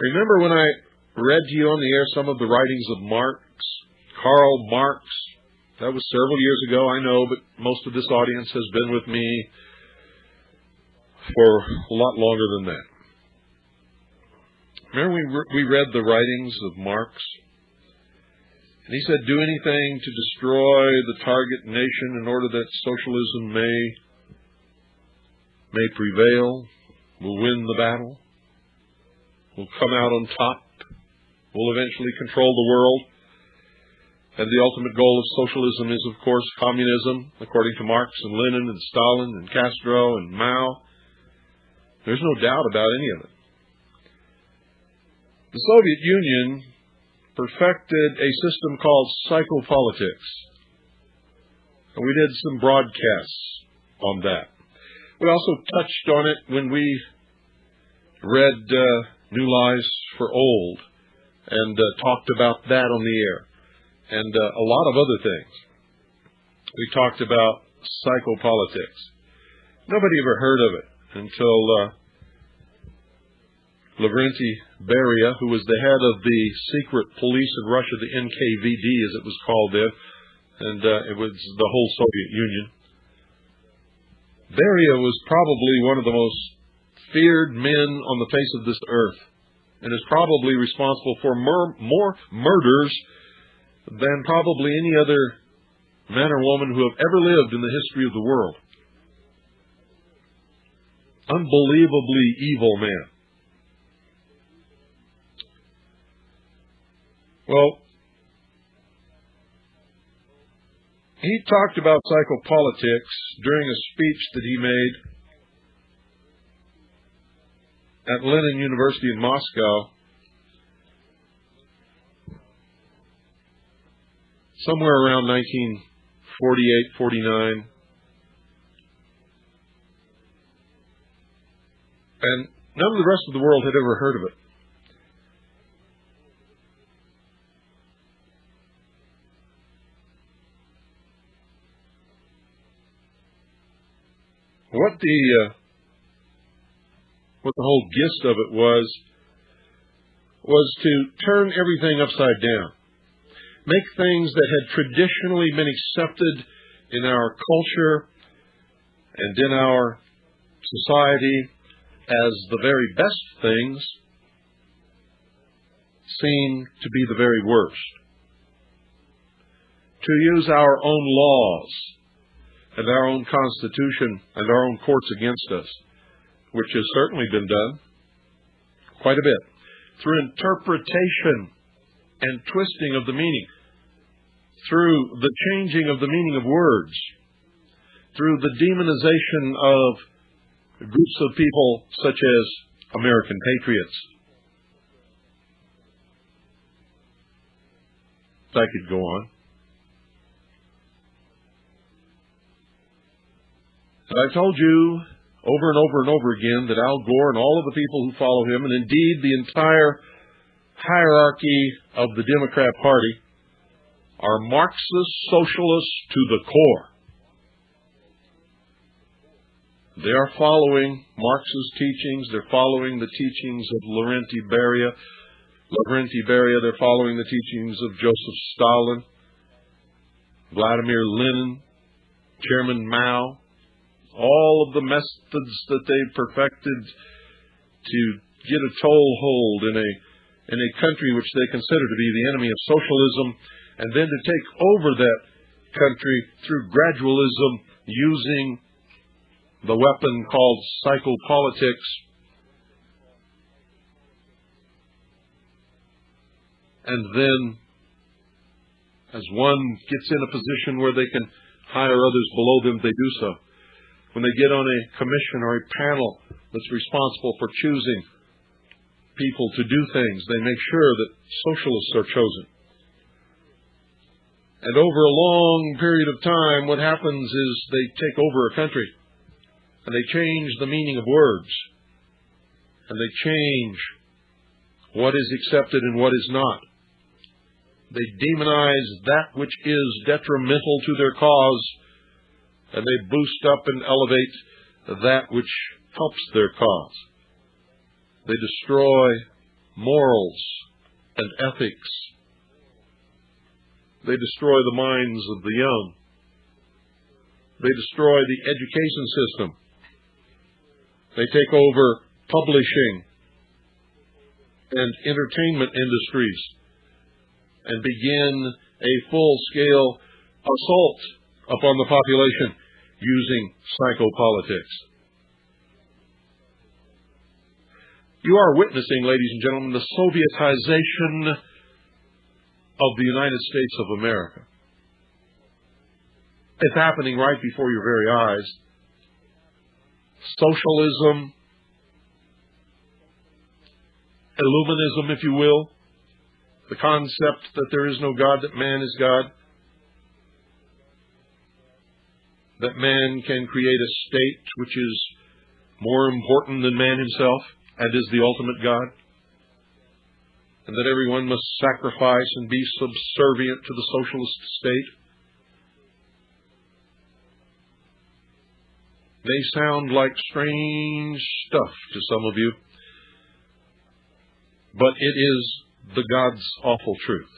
Remember when I read to you on the air some of the writings of Marx, Karl Marx? That was several years ago, I know, but most of this audience has been with me for a lot longer than that. Remember we read the writings of Marx? And he said, do anything to destroy the target nation in order that socialism may prevail, will win the battle, will come out on top, will eventually control the world. And the ultimate goal of socialism is, of course, communism, according to Marx and Lenin and Stalin and Castro and Mao. There's no doubt about any of it. The Soviet Union perfected a system called psychopolitics. And we did some broadcasts on that. We also touched on it when we read New Lies for Old and talked about that on the air. And a lot of other things. We talked about psychopolitics. Nobody ever heard of it until Lavrentiy Beria, who was the head of the secret police in Russia, the NKVD as it was called then, and it was the whole Soviet Union. Beria was probably one of the most feared men on the face of this earth, and is probably responsible for more murders than probably any other man or woman who have ever lived in the history of the world. Unbelievably evil man. Well, he talked about psychopolitics during a speech that he made at Lenin University in Moscow somewhere around 1948, 49. And none of the rest of the world had ever heard of it. What the whole gist of it was to turn everything upside down. Make things that had traditionally been accepted in our culture and in our society as the very best things seem to be the very worst. To use our own laws and our own constitution and our own courts against us, which has certainly been done quite a bit, through interpretation and twisting of the meaning, through the changing of the meaning of words, through the demonization of groups of people such as American patriots. I could go on. And I've told you over and over and over again that Al Gore and all of the people who follow him, and indeed the entire hierarchy of the Democrat Party, are Marxist socialists to the core. They are following Marx's teachings. They're following the teachings of Lavrentiy Beria. They're following the teachings of Joseph Stalin, Vladimir Lenin, Chairman Mao. All of the methods that they've perfected to get a toehold in a country which they consider to be the enemy of socialism, and then to take over that country through gradualism, using the weapon called psychopolitics. And then, as one gets in a position where they can hire others below them, they do so. When they get on a commission or a panel that's responsible for choosing people to do things, they make sure that socialists are chosen. And over a long period of time, what happens is they take over a country, and they change the meaning of words, and they change what is accepted and what is not. They demonize that which is detrimental to their cause, and they boost up and elevate that which helps their cause. They destroy morals and ethics. They destroy the minds of the young. They destroy the education system. They take over publishing and entertainment industries and begin a full-scale assault upon the population using psychopolitics. You are witnessing, ladies and gentlemen, the Sovietization of the United States of America. It's happening right before your very eyes. Socialism, Illuminism, if you will, the concept that there is no God, that man is God, that man can create a state which is more important than man himself and is the ultimate God, and that everyone must sacrifice and be subservient to the socialist state. They sound like strange stuff to some of you, but it is the God's awful truth.